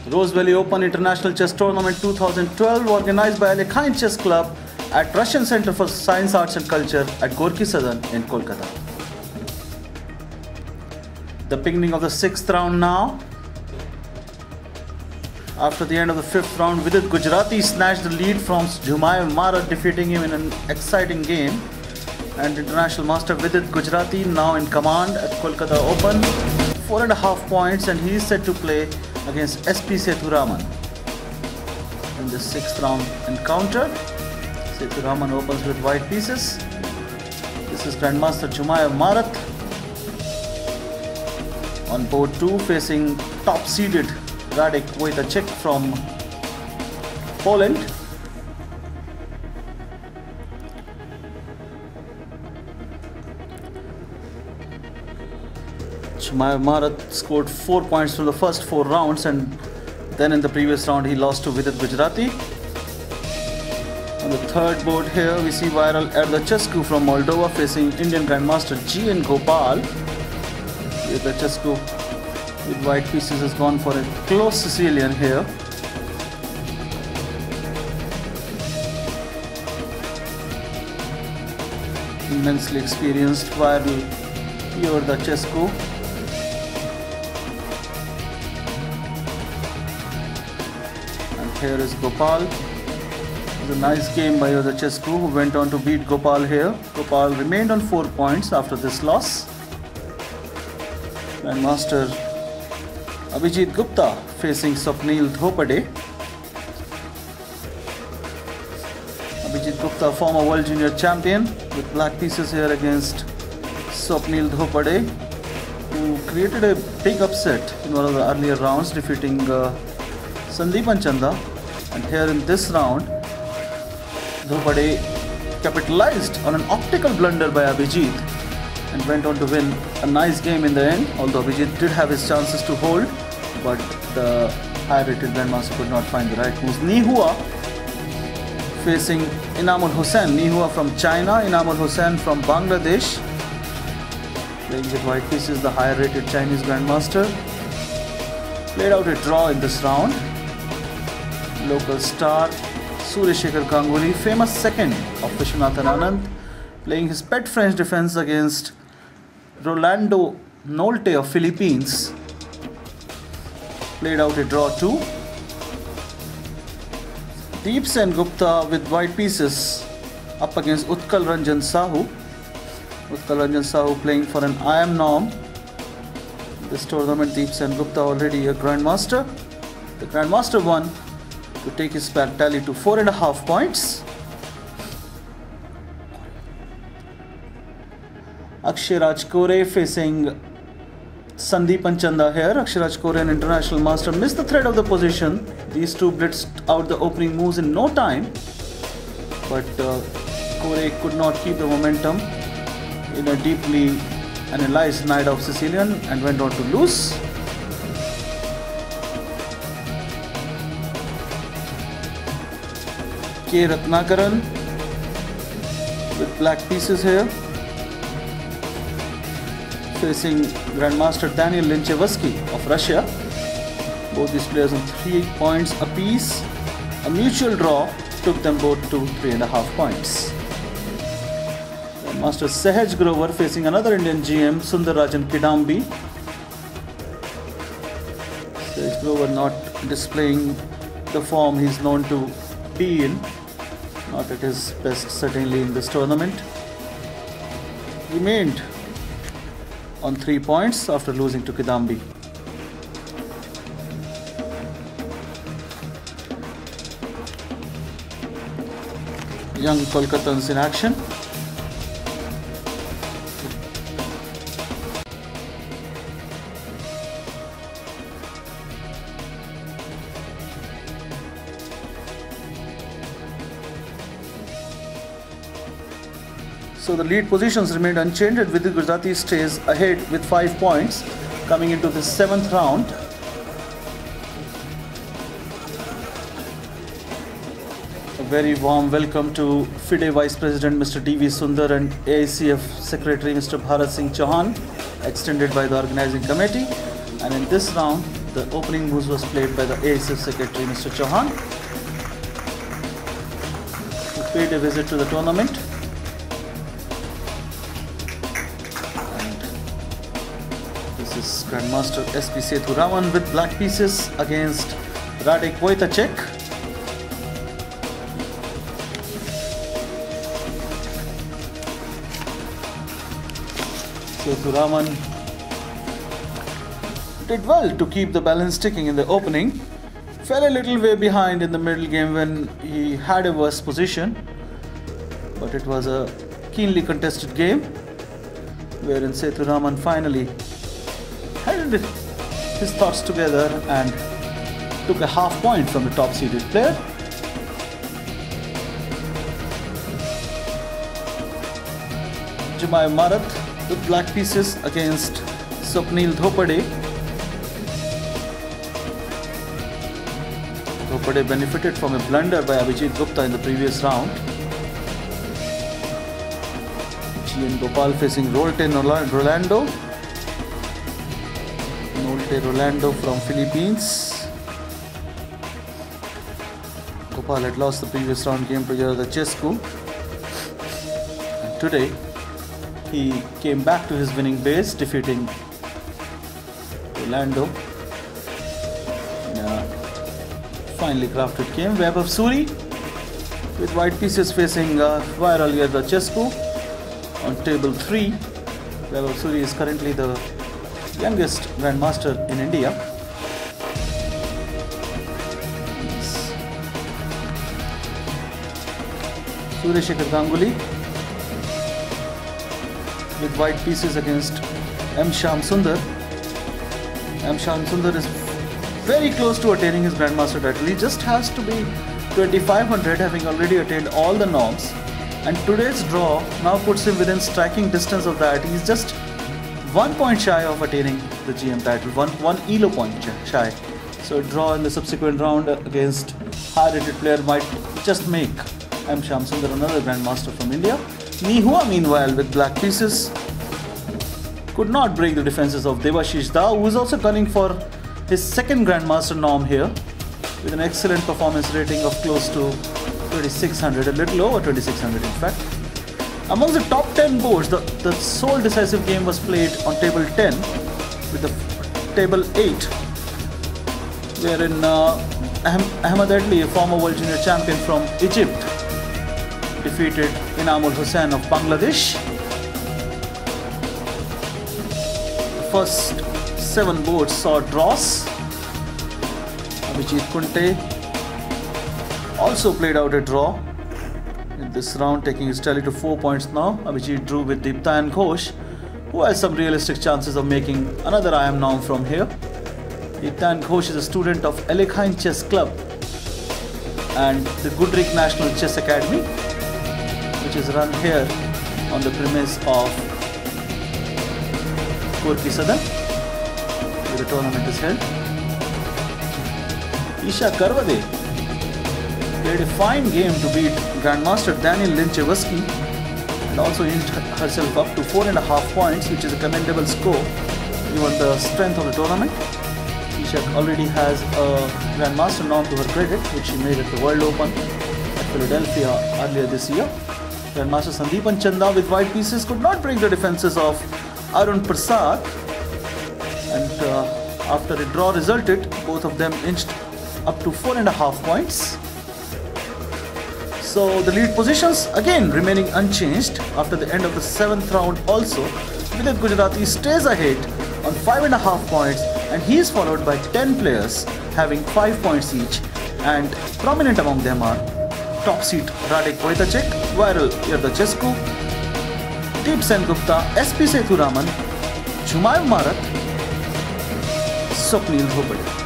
Rose Valley Open International Chess Tournament 2012 organized by Alekhine Chess Club at Russian Center for Science, Arts and Culture at Gorky Sadan in Kolkata. The beginning of the 6th round now. After the end of the 5th round, Vidit Gujarathi snatched the lead from Jumaev Marat, defeating him in an exciting game. And international master Vidit Gujarathi now in command at Kolkata Open, 4.5 points, and he is set to play against SP Sethuraman in the 6th round encounter. Sethuraman opens with white pieces. This is Grandmaster Jumaev Marat on board 2, facing top-seeded Radek Wojtaszek from Poland. Jumaev Marat scored 4 points from the first 4 rounds, and then in the previous round he lost to Vidit Gujarathi. On the third board here we see Viral Erdachescu from Moldova facing Indian Grandmaster G.N. Gopal. Erdachescu with white pieces has gone for a close Sicilian here. Immensely experienced Viral Erdachescu. Here is Gopal. It was a nice game by Erdachescu, who went on to beat Gopal here. Gopal remained on 4 points after this loss. Grandmaster Abhijit Gupta facing Swapnil Dhopade. Abhijit Gupta, former World Junior Champion, with black pieces here against Swapnil Dhopade, who created a big upset in one of the earlier rounds, defeating Sandeepan Chanda. And here in this round, Dhopade capitalized on an optical blunder by Abhijit and went on to win a nice game in the end, although Vijay did have his chances to hold, but the high-rated Grandmaster could not find the right moves. Nihua facing Inamul Hussain. Nihua from China, Inamul Hussain from Bangladesh. Playing with white pieces, the higher-rated Chinese Grandmaster. Played out a draw in this round. Local star Suryashekhar Ganguly, famous second of Vishwanathan Anand, playing his pet French defense against Rolando Nolte of Philippines. Played out a draw too. Deep Sengupta with white pieces up against Utkal Ranjan Sahu. Utkal Ranjan Sahu playing for an IM norm. This tournament, Deep Sengupta already a Grandmaster. The Grandmaster won to take his tally to 4.5 points. Akshay Rajkore facing Sandeepan Chanda here. Akshay Rajkore, an international master, missed the thread of the position. These two blitzed out the opening moves in no time, but Kore could not keep the momentum in a deeply analyzed Knight of Sicilian and went on to lose. K. Ratnakaran with black pieces here, facing Grandmaster Daniel Linchevsky of Russia. Both these players on 3 points apiece. A mutual draw took them both to 3.5 points. Grandmaster Sehaj Grover facing another Indian GM, Sundarajan Kidambi. Sehaj Grover not displaying the form he's known to be in. Not at his best certainly in this tournament. Remained on 3 points after losing to Kidambi. Young Kolkatans in action. So the lead positions remained unchanged, and Vidit Gujarathi stays ahead with 5 points coming into the 7th round. A very warm welcome to FIDE Vice President Mr. D.V. Sundar and AICF Secretary Mr. Bharat Singh Chauhan, extended by the organizing committee. And in this round, The opening moves was played by the ASF secretary, Mr. Chauhan, who paid a visit to the tournament. And this is Grandmaster SP Sethuraman with black pieces against Radek Wojtacek. Sethuraman did well to keep the balance ticking in the opening. Fell a little way behind in the middle game when he had a worse position. But it was a keenly contested game wherein Sethuraman finally held his thoughts together and took a half point from the top seeded player. Jumai Marath with black pieces against Swapnil Dhopade. Dhopade benefited from a blunder by Vidit Gupta in the previous round. GN Gopal facing Rolte Rolando. Rolte Rolando from Philippines. Gopal had lost the previous round game to Yardachescu. And today he came back to his winning base, defeating Rolando in a finely crafted game. Web of Suri with white pieces facing viral Yardachescu on table 3. Web of Suri is currently the youngest Grandmaster in India. Suresh Ganguly with white pieces against M. Shyam Sundar. M. Shyam Sundar is very close to attaining his Grandmaster title. He just has to be 2500, having already attained all the norms. And today's draw now puts him within striking distance of that. He's just 1 point shy of attaining the GM title, one ELO point shy. So a draw in the subsequent round against high-rated player might just make M. Shyam Sundar another Grandmaster from India. Nihua, meanwhile, with black pieces, could not break the defenses of Devashish Dao, who is also gunning for his second Grandmaster norm here, with an excellent performance rating of close to 2600, a little over 2600 in fact. Amongst the top 10 boards, the sole decisive game was played on table 10 with the table 8, wherein Ahmed Adli, a former World Junior Champion from Egypt, defeated Inamul Hussain of Bangladesh. The first 7 boards saw draws. Abhijit Kunte also played out a draw in this round, taking his tally to 4 points now. Abhijit drew with Deeptayan Ghosh, who has some realistic chances of making another IM norm from here. Deeptayan Ghosh is a student of Alekhine Chess Club and the Goodrick National Chess Academy, which is run here on the premise of Gorky Sadan, where the tournament is held. Isha Karvade played a fine game to beat Grandmaster Daniel Linchevsky and also inched herself up to 4.5 points, which is a commendable score given the strength of the tournament. Isha already has a Grandmaster norm to her credit, which she made at the World Open at Philadelphia earlier this year. Grandmaster Sandeepan Chanda with white pieces could not break the defenses of Arun Prasad, and after a draw resulted, both of them inched up to 4.5 points. So the lead positions again remaining unchanged after the end of the 7th round also. Vidit Gujarathi stays ahead on 5.5 points, and he is followed by 10 players having 5 points each, and prominent among them are top seed Radek Wojtacek, viral Yardachescu, Deep Sengupta, SP Sethuraman, Jumai Marath, Swapnil Dhopade.